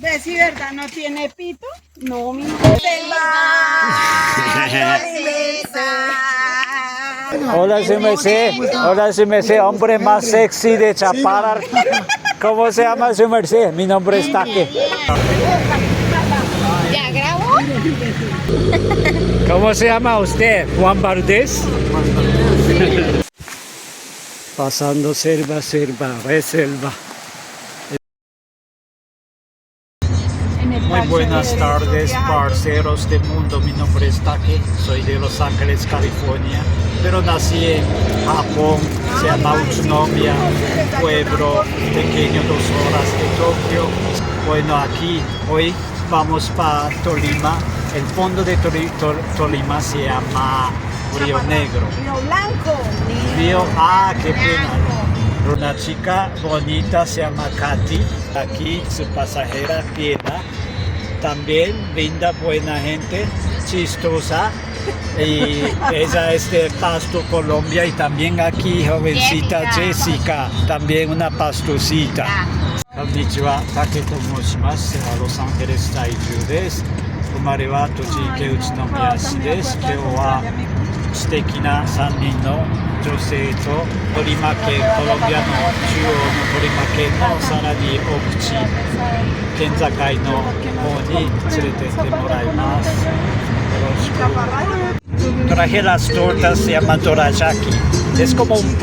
¿Ves si verdad no tiene pito? No, mi selva. Hola, su merced, hombre más sexy de Chaparral. ¿Cómo se llama su merced? Mi nombre es Taque. ¿Ya grabó? ¿Cómo se llama usted? ¿Juan Valdés? Pasando reserva. Muy buenas tardes, parceros del mundo. Mi nombre es Taque, soy de Los Ángeles, California, pero nací en Japón. Se llama Utsunomiya, pueblo pequeño, 2 horas de Tokio. Bueno, aquí hoy vamos para Tolima. El fondo de Tolima se llama Río Negro. Río Blanco. Qué pena. Una chica bonita se llama Katy. Aquí su pasajera Piedra. También linda, buena gente, chistosa. Y ella es de Pasto, Colombia. Y también aquí jovencita Jessica, también una pastosita. Konnichiwa, Take to moshimasu. Los Ángeles 在住です。生まれは栃木県宇都宮市です。今日は素敵な3人の女性とトリマ県、コロンビアの中央のトリマ県のさらに奥地、県境の方に連れてってもらいます。よろしく。Traje las tortas, se llama dorayaki. Es como un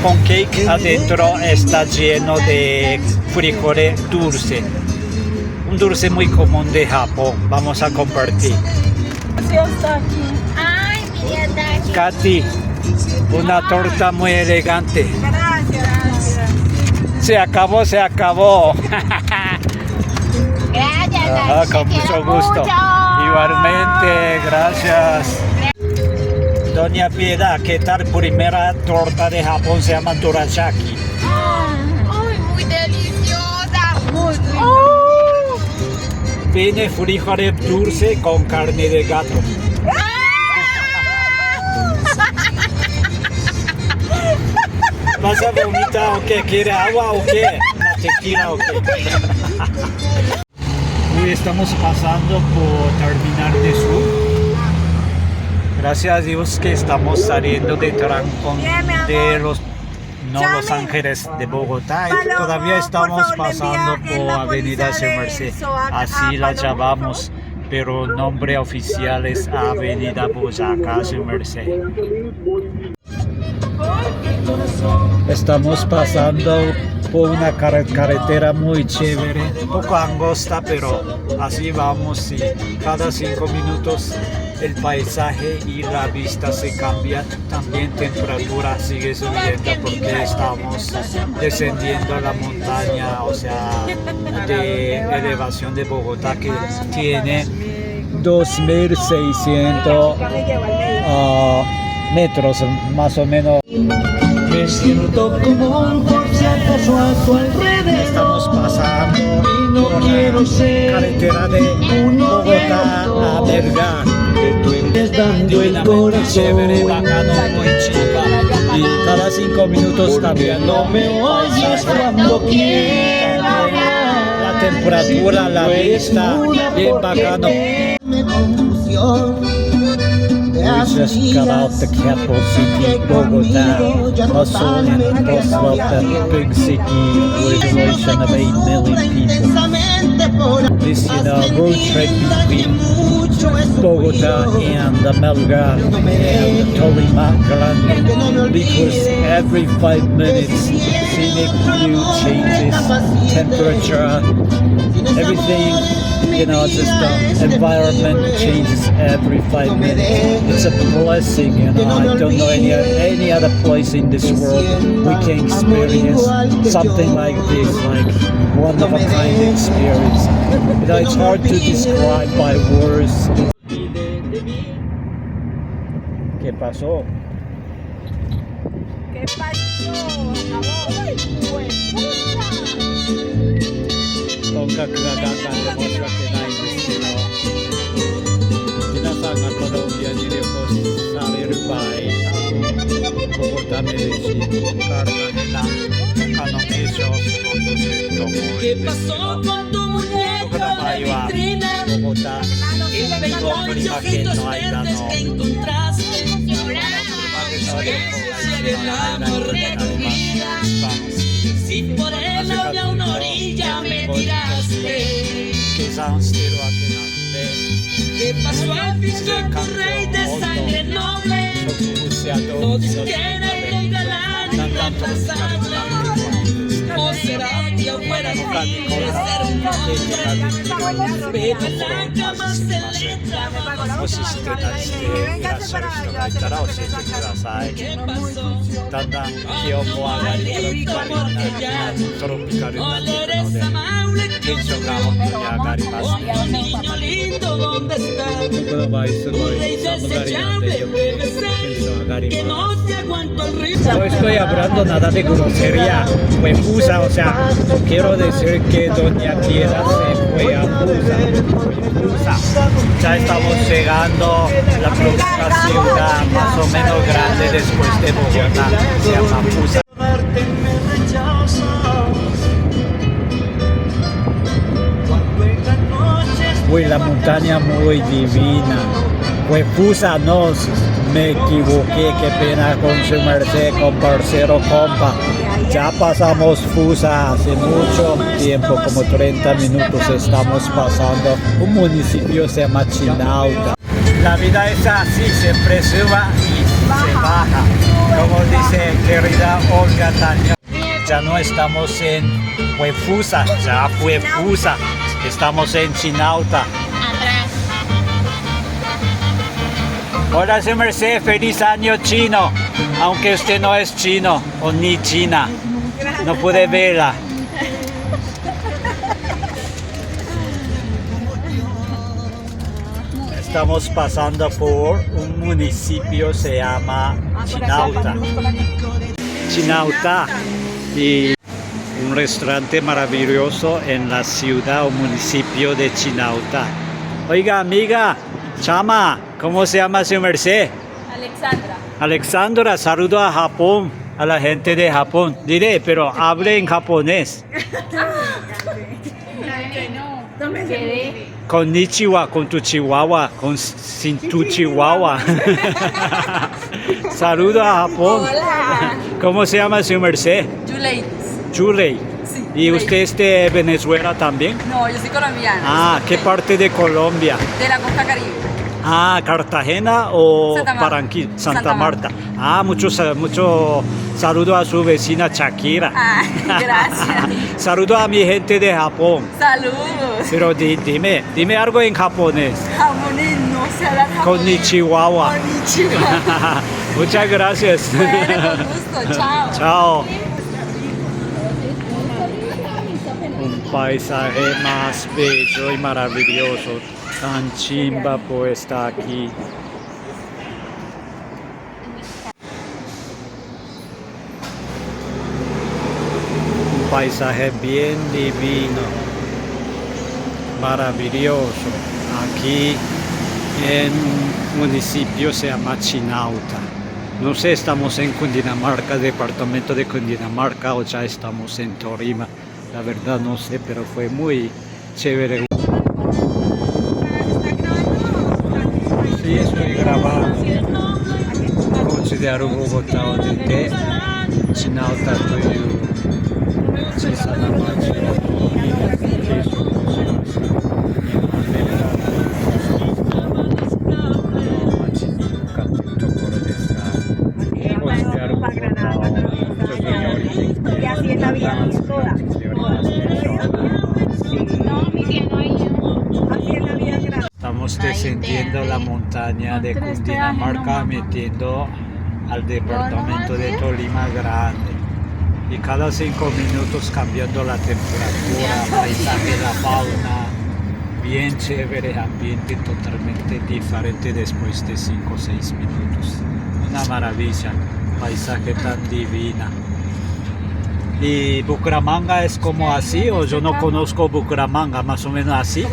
pancake, adentro está lleno de frijoles dulce. Un dulce muy común de Japón. Vamos a compartir. Ay, mira, Dani. Katy, una torta muy elegante. Gracias. Se acabó. Gracias, Dani. Con Te mucho quiero gusto. mucho. Igualmente, gracias. Doña Piedad, ¿qué tal? Primera torta de Japón se llama dorayaki. Ay, muy deliciosa. Muy rica. Tiene frijoles dulce con carne de gato. ¿Vas a vomitar o qué? ¿Quiere agua o qué? ¿La tequila o qué? Hoy estamos pasando por Terminal de Sur. Gracias a Dios que estamos saliendo de Trancón de Los Ángeles de Bogotá y todavía estamos pasando por Avenida Su Merced. Así la llamamos, pero el nombre oficial es Avenida Boyacá Su Merced. Estamos pasando por una carretera muy chévere, un poco angosta, pero así vamos y cada 5 minutos el paisaje y la vista se cambia, también temperatura sigue subiendo porque estamos descendiendo la montaña, o sea, de elevación de Bogotá que tiene 2.600 metros más o menos. Me siento como un por si acaso a tu alrededor. Estamos pasando y no quiero ser carretera de Bogotá a Vergara. Dando el corazón chévere, bacano, muy chica. Y cada 5 minutos también no me oyes cuando quiero. La temperatura, la vista, bien bacano. We just got out the capital city, Bogotá, hustle and bustle of that big city with a population of 8 million people. This, road trip between Bogotá and Melgar and Tolima Grande, because every 5 minutes scenic view changes, temperature, everything. Just the environment changes every 5 minutes. It's a blessing, I don't know any other place in this world we can experience something like this, like one of a kind experience. It's hard to describe by words. ¿Qué pasó? ¿Qué pasó? Pues, 音楽がガンガンで申し訳ないんですけど、皆さんがコロンビアに旅行される場合、ボゴタ、メデシン、カルタヘナ、他の名所をスポットすると ¿Qué pasó con tu muñeca de vitrina? Bogotá, El peinado y ojitos verdes que encontraste. Ser el amor de tu vida. Si por él había una orilla me tiraste. ¿Qué pasó al fiscal tu rey de sangre noble? No disquiera y el galán irreemplazable. ¿O será que afuera de ti de ser un hombre? Pero en la cama se le traba más fuerte. ¿Qué pasó? Ole eres amable que oye un niño lindo, ¿dónde está? Tu rey desechable debe ser que no te aguanto el ritmo. No estoy hablando nada de grosería, fue Fusa, o sea, quiero decir que Doña Piedad se fue a Fusa. Ya estamos llegando a la próxima ciudad más o menos grande después de Bogotá, se llama Fusa. Uy, la montaña muy divina. Fue Fusa, no, me equivoqué, qué pena con su merced, con parcero compa. Ya pasamos Fusa hace mucho tiempo, como 30 minutos estamos pasando. Un municipio se llama Chinauta. La vida es así, siempre sube y se baja. Como dice querida Olga Tania, ya no estamos en Fusa, ya fue Fusa. Estamos en Chinauta. Hola, su merced, feliz año chino. Aunque usted no es chino o ni china, no puede verla. Estamos pasando por un municipio, se llama Chinauta. Chinauta. Y un restaurante maravilloso en la ciudad o municipio de Chinauta. Oiga, amiga, chama, ¿cómo se llama su merced? Alexandra. Alexandra, saludo a Japón, a la gente de Japón. Diré, pero hable en japonés. Konnichiwa, con tu chihuahua, sin tu chihuahua. Saludo a Japón. Hola. ¿Cómo se llama su merced? Julie. Chuley. Sí, ¿Y usted es de Venezuela también? No, yo soy colombiana. Ah, ¿qué parte de Colombia? De la costa caribe. Ah, ¿Cartagena o Santa Marta. Barranquilla? Santa Santa Marta. Ah, mucho saludo a su vecina Shakira. Ah, gracias. Saludo a mi gente de Japón. Saludos. Pero dime algo en japonés. Japonés, no sé hablar japonés. Konnichiwa. Konnichiwa. Muchas gracias. Bueno, con gusto. Chao. Chao. Un paisaje más bello y maravilloso. Tan Chimbapo está aquí. Un paisaje bien divino, maravilloso. Aquí en un municipio se llama Chinauta. No sé, estamos en Cundinamarca, departamento de Cundinamarca, o ya estamos en Tolima. La verdad no sé, pero fue muy chévere. Sí, estoy grabando. Considero Bogotá desde Chinauta to Y así es la vida, toda. Así es la vida grande. Estamos descendiendo la montaña de Cundinamarca, metiendo al departamento de Tolima Grande. Y cada 5 minutos cambiando la temperatura, paisaje, la fauna. Bien chévere, ambiente totalmente diferente después de 5 o 6 minutos. Una maravilla, paisaje tan divina. ¿Y Bucaramanga es como así o yo no conozco Bucaramanga, más o menos así?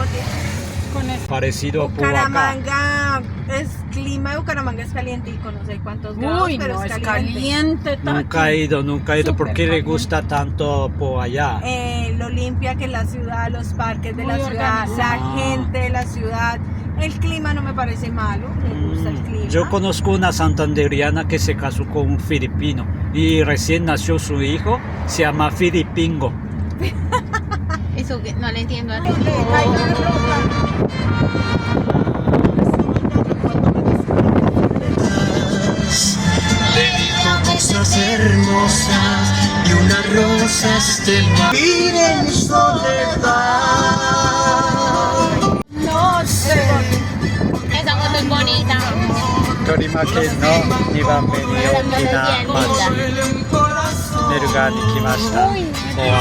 Parecido a Puracá. Bucaramanga es clima de Bucaramanga es calientico, no sé cuántos grados, Uy, pero no, es es caliente. caliente. Nunca he ido. ¿Por qué le Súper gusta tanto por allá? Lo limpio limpia que la ciudad, los parques de la ciudad, la gente de la ciudad. El clima no me parece malo, me gusta el clima. Yo conozco una santanderiana que se casó con un filipino y recién nació su hijo, se llama Filipingo. Eso que no le entiendo a ti. Cosas hermosas y unas rosas de vivir en soledad. No sé. Esa foto es bonita. Torimake no 2番目に大きな町ネルガーに来ました。ここは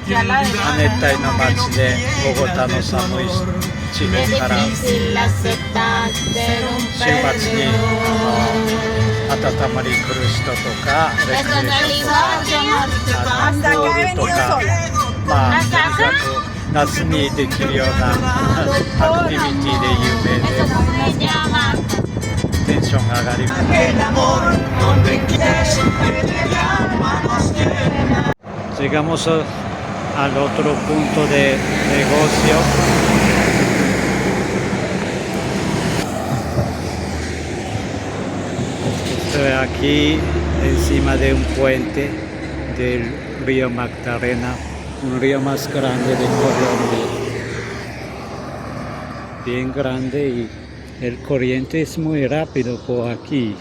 亜熱帯の町でボゴタの寒い地方から週末に温まり来る人とかレクリエーションとかプールとかまあとにかく夏にできるようなアクティビティで有名でテンションが上がります。Llegamos al otro punto de negocio. Estoy aquí encima de un puente del río Magdalena, un río más grande de Colombia. Bien grande y el corriente es muy rápido por aquí.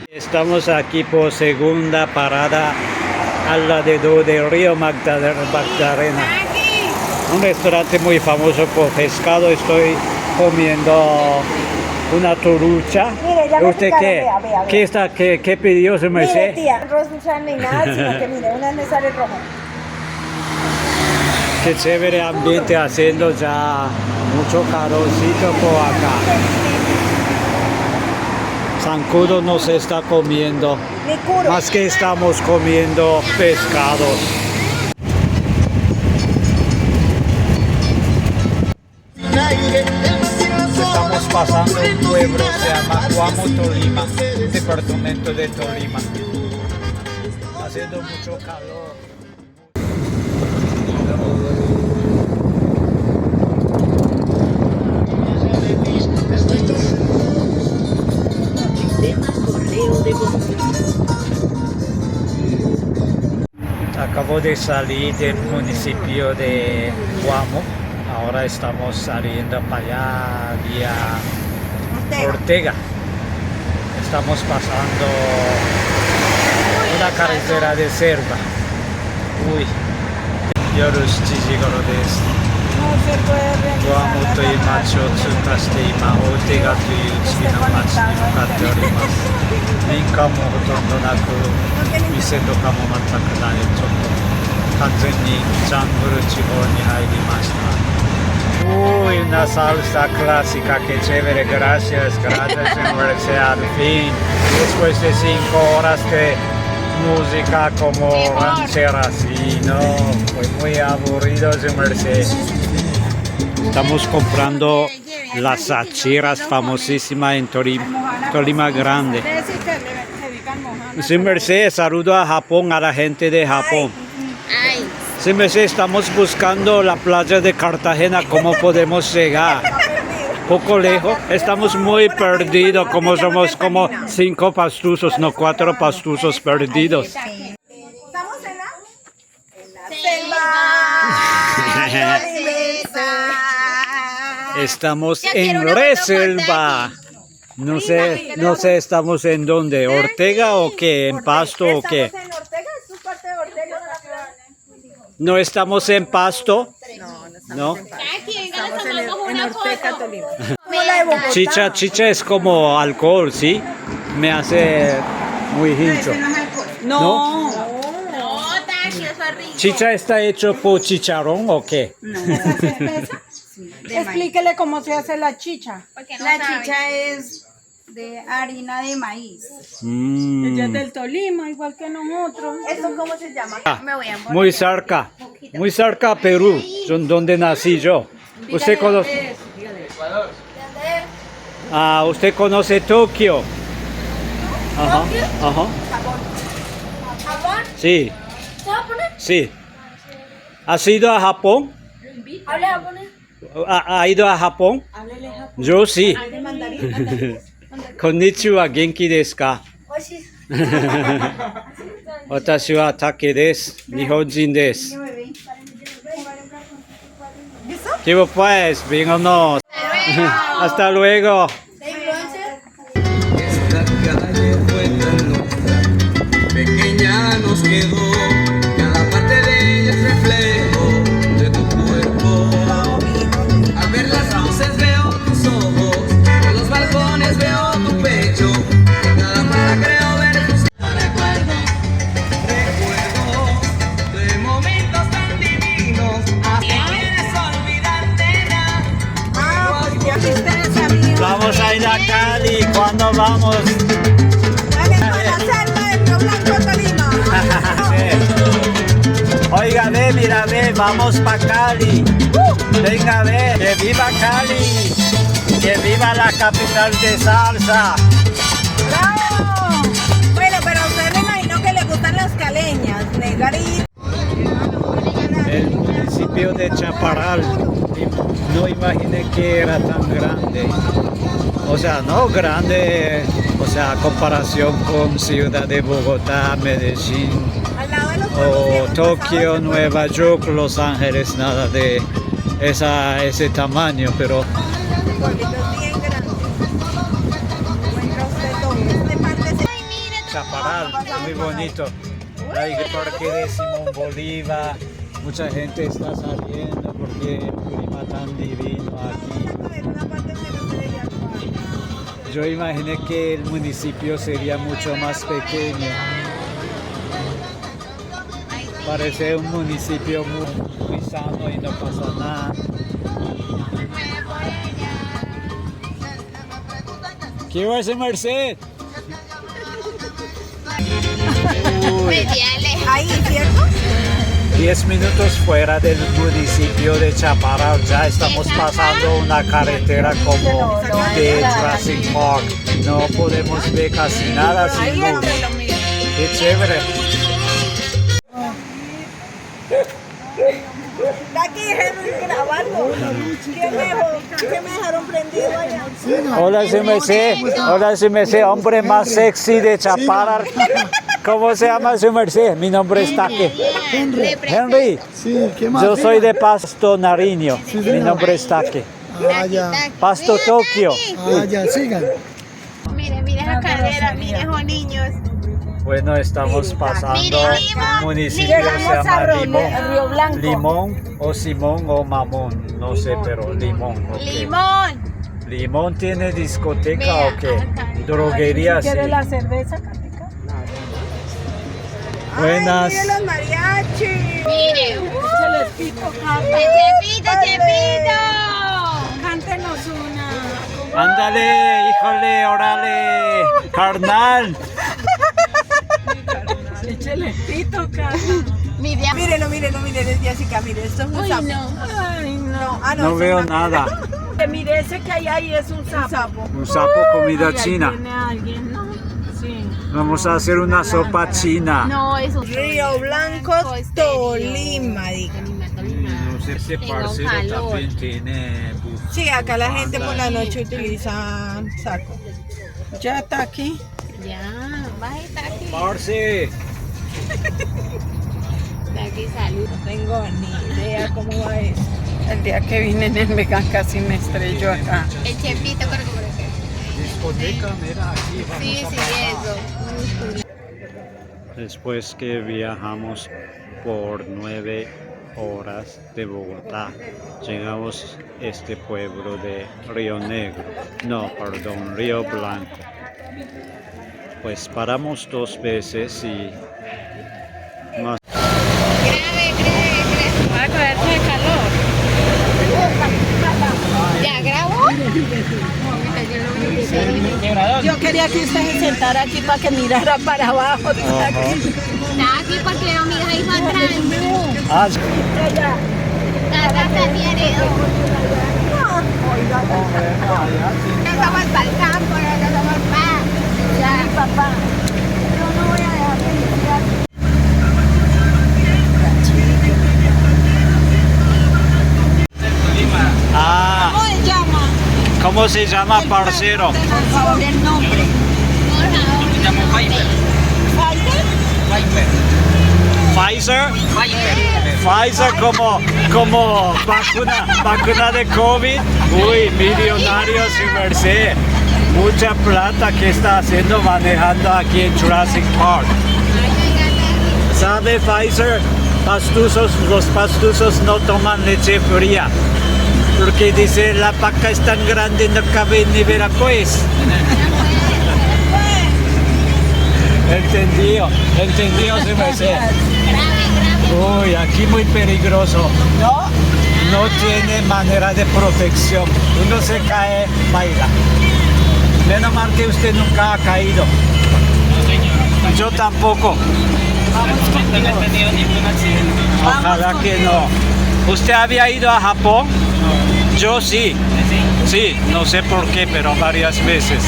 Estamos aquí por segunda parada al lado del río Magdalena. Un restaurante muy famoso por pescado. Estoy comiendo una torucha. Mire, ya me ¿Usted explicaron, vea. qué está, qué pidió su Mire, merced? tía, arroz ni sal ni nada, sino que mire, una me sale rojo. Qué chévere ambiente, haciendo ya mucho calorcito por acá. Zancudo nos está comiendo, Ni curo. más que estamos comiendo pescados. Estamos pasando un pueblo, se llama Guamo, Tolima, departamento de Tolima. Haciendo mucho calor. Acabo de salir del municipio de Guamo. Ahora estamos saliendo para allá vía Ortega. Estamos pasando una carretera de selva. Uy, 夜7時頃です。グアムという町を通過して今、オルテガという次の町に向かっております。民家もほとんどなく、店とかも全くない、ちょっと完全にジャングル地方に入りました。Uy, una salsa clásica, que chévere, gracias, merced, al fin, después de 5 horas de música como ranchera, así, no, fue muy aburrido, su merced. Estamos comprando las achiras famosísimas en Tolima Grande. Su merced, saludo a Japón, a la gente de Japón. Ay, Sí, estamos buscando la playa de Cartagena, ¿cómo podemos llegar? Poco lejos, estamos muy perdidos, como somos como 5 pastuzos, no 4 pastuzos perdidos. Estamos en la Estamos en reserva. No sé, estamos en dónde, Ortega o qué, en Pasto o qué. ¿Estamos en Ortega? ¿Es parte de Ortega? No estamos en Pasto. No. Estamos en Ortega, Tolima. Como la de Bogotá. Chicha es como alcohol, ¿sí? Me hace muy hincho. No, no, Tashi, eso es rico. ¿Chicha está hecho por chicharrón o qué? explíquele cómo se hace la chicha. Porque no La sabe. chicha es de harina de maíz. Ella es del Tolima, igual que nosotros. ¿Eso cómo se llama? Me voy a emborrachar. Muy cerca a Perú, donde nací yo. ¿Usted conoce? ¿Usted conoce Tokio? Ajá, ajá. ¿Japón? Sí, ¿Japonés? sí. ¿Has ido a Japón? ¿Habla japonés? ¿Ha ido a Japón? Yo sí. Konnichiwa, genki desu ka? Oye, Watashi wa Take desu. Nihonjin desu. ¿Qué pues? Vémonos. Hasta luego. Esta calle fue tan nuestra, pequeña nos quedó, cada parte de ella es reflejo de tu cuerpo. Al ver las luces veo tus ojos, en los balcones veo tu pecho, en cada puerta creo ver tus recuerdos de momentos tan divinos, así quieres olvidar, nena. Vamos a ir a Cali. ¿Cuándo vamos? Sí. Oiga, ve, mira, ve, vamos pa' Cali. Venga, ve, que viva Cali. Que viva la capital de salsa. ¡Bravo! Bueno, pero usted me imagino que le gustan las caleñas, negarito. El municipio de Chaparral. No imaginé que era tan grande. O sea, no grande, o sea, comparación con ciudad de Bogotá, Medellín, Al lado de los o pueblos Tokio, Nueva York, Los Ángeles, nada de ese tamaño, pero pueblitos bien grandes. Encuentra usted todo. Este parte se... Chaparral, muy bonito. Hay el parque de Simón Bolívar, mucha gente está saliendo porque el clima tan divino aquí. Una parte que no se veía al mar. Yo imaginé que el municipio sería mucho más pequeño. Parece un municipio muy sano y no pasa nada. ¿Qué va a hacer Merced? Ahí, ¿cierto? 10 minutos fuera del municipio de Chaparral, ya estamos pasando una carretera como de Jurassic Park. No podemos ver casi nada sin luz. Qué chévere. Está aquí Henry grabando. ¿Qué me dejaron prendido allá? Hola, Hola, su merced, hombre más sexy de Chaparral. ¿Cómo se llama su merced? Mi nombre es Taque. Henry. Sí, ¿qué más? Yo soy de Pasto Nariño. Mi nombre es Taque. Ah, ya. Pasto Tokio. Ah, ya, sigan. Mire, mire esa cadera, mire esos niños. Bueno, estamos pasando un municipio que se llama Río Blanco. Limón o Simón o Mamón, no sé, pero Limón. Okay. Limón. ¿Limón tiene discoteca Vea, o qué? acá. Droguería, sí. la cerveza, Catica? Buenas. ¡Ay, mire los mariachis! Mire. Chepito, Chepito. cántenos una. Ándale, híjole, órale, carnal. Échale pito, Carla. Mire. Mírelo, Jessica, mire, esto es un sapo. Ay, no. Ah, No eso veo es una- nada. Mire, ese que hay ahí es un sapo. Un sapo, comida china. Tiene alguien, ¿no? Sí. Vamos a hacer una sopa china. No, eso. Río Blanco, Tolima, diga. No sé si Tengo parcero calor. también tiene bus. Sí, acá la gente por la noche utiliza saco. Ya está aquí. Ya, vas a estar aquí. Parce. Está aquí, salud. No tengo ni idea cómo va eso. El día que vine en el Megan casi me estrelló acá. El Chepito, creo que por acá. Discoteca, mira aquí. Vamos Sí, a sí, pasar. eso. Después que viajamos por 9 horas de Bogotá, llegamos a este pueblo de Río Negro, no, perdón, Río Blanco. Pues paramos 2 veces y más. Va a caerse de calor. ¿Ya grabó? Yo quería que usted se sentara aquí para que mirara para abajo. Está aquí porque no miras ahí para atrás. Ah, Acá también estamos para el campo, no estamos para. Ya, papá. Yo no voy a dejar de limpiar. ¿Cómo se llama, parcero? Por favor, el nombre. Me llamo Piper. Pfizer. Pfizer como vacuna de COVID. Uy, millonario su merced. Mucha plata que está haciendo manejando aquí en Jurassic Park. ¿Sabe, Pfizer? Los pastuzos no toman leche fría. Porque dice, la vaca es tan grande, no cabe ni Veracruz. Entendido, se me hace. Uy, aquí muy peligroso. No tiene manera de protección. Uno se cae, baila. Menos mal que usted nunca ha caído. Yo tampoco. No he tenido ningún accidente. Ojalá que no. ¿Usted había ido a Japón? Yo sí. Sí, no sé por qué, pero varias veces.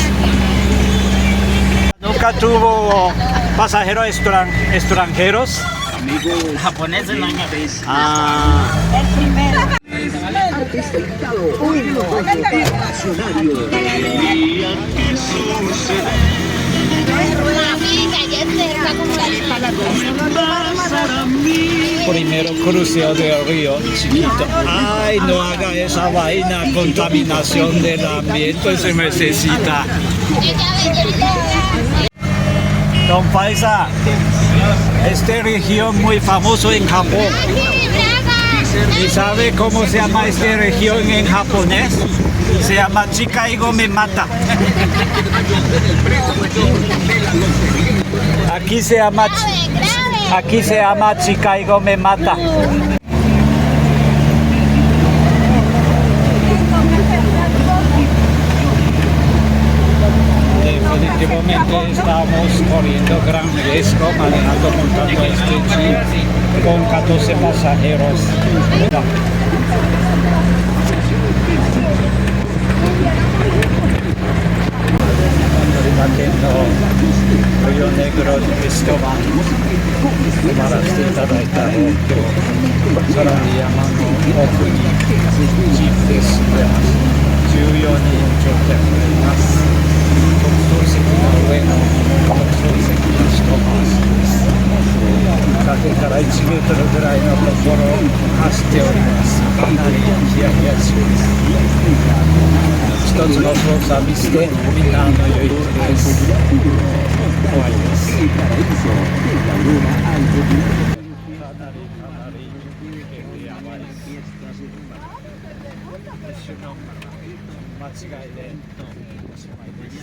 ¿Nunca tuvo pasajeros extranjeros? Japoneses no han habido. Ah, El primero. primero cruceo del río chiquito. Ay, no haga esa vaina, contaminación del ambiente se necesita. Don Paisa, esta región muy famoso en Japón. ¿Y sabe cómo se llama esta región en japonés? Se llama Chikaigo me mata. Aquí se llama Chikaigo me mata. Definitivamente estamos corriendo gran riesgo manejando montando este jeep con 14 pasajeros. Río Negro de Cristóbal para esta data para llamando Okuni Jeepです14人乗客がいます。特等席の上の特等席の人です崖から1メートルぐらいのところを走っております。かなりヒヤヒヤします。一つの操作ミスでみんなの良いです。怖いです。かなりやばいです。一瞬の間違いでおしまいです。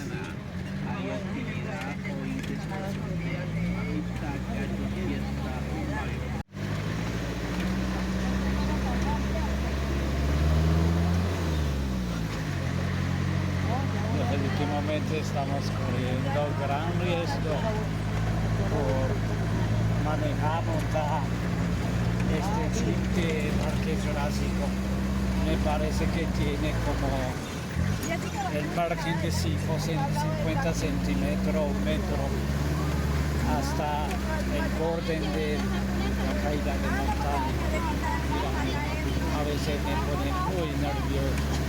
Definitivamente estamos corriendo gran riesgo por manejar, montar este jeep de Parque Jurásico. Me parece que tiene como el margen de 50 centímetros o metro hasta el borde de la caída de montaña. A veces me pone muy nervioso.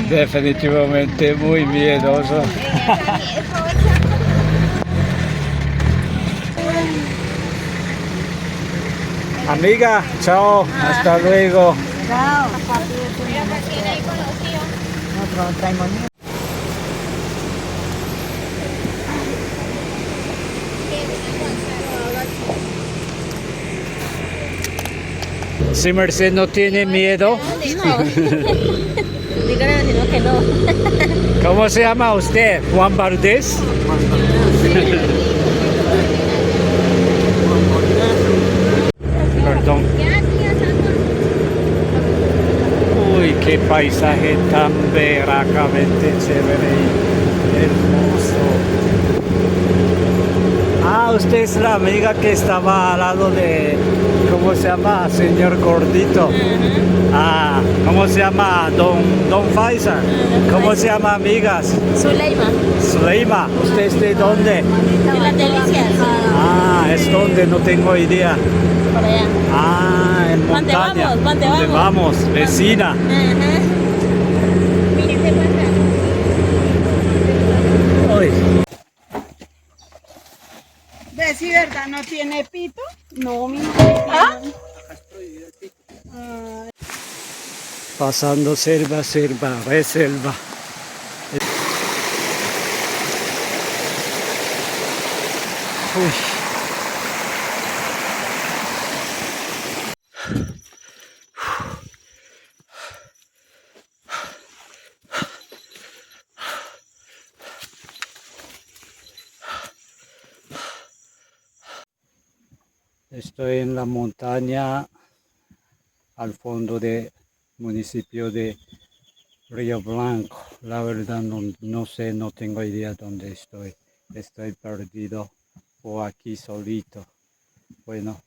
Definitivamente muy miedoso. Amiga, chao, hasta luego. Chao. Nosotros traemos niños. Si Merced no tiene miedo, No. Dígale sino que no. ¿cómo se llama usted? ¿Juan Valdés? Perdón. Uy, qué paisaje tan veracamente chévere y hermoso. Ah, usted es la amiga que estaba al lado de, ¿cómo se llama? Señor Gordito. Ah, ¿cómo se llama? Don Faisal. ¿Cómo se llama, amigas? Zuleima, Zuleima. ¿Usted es de dónde? de las delicias. Ah, es donde no tengo idea. Por allá. Ah, en ¿Dónde montaña. vamos? ¿Dónde ¿Dónde vamos? vamos? Vecina. Ajá. Mire, se muestra. Uy. ¿Ves si verdad no tiene pito? No, mi Pasando selva, reselva. Uy. Estoy en la montaña al fondo del municipio de Río Blanco. La verdad no sé, no tengo idea dónde estoy. Estoy perdido o aquí solito. Bueno.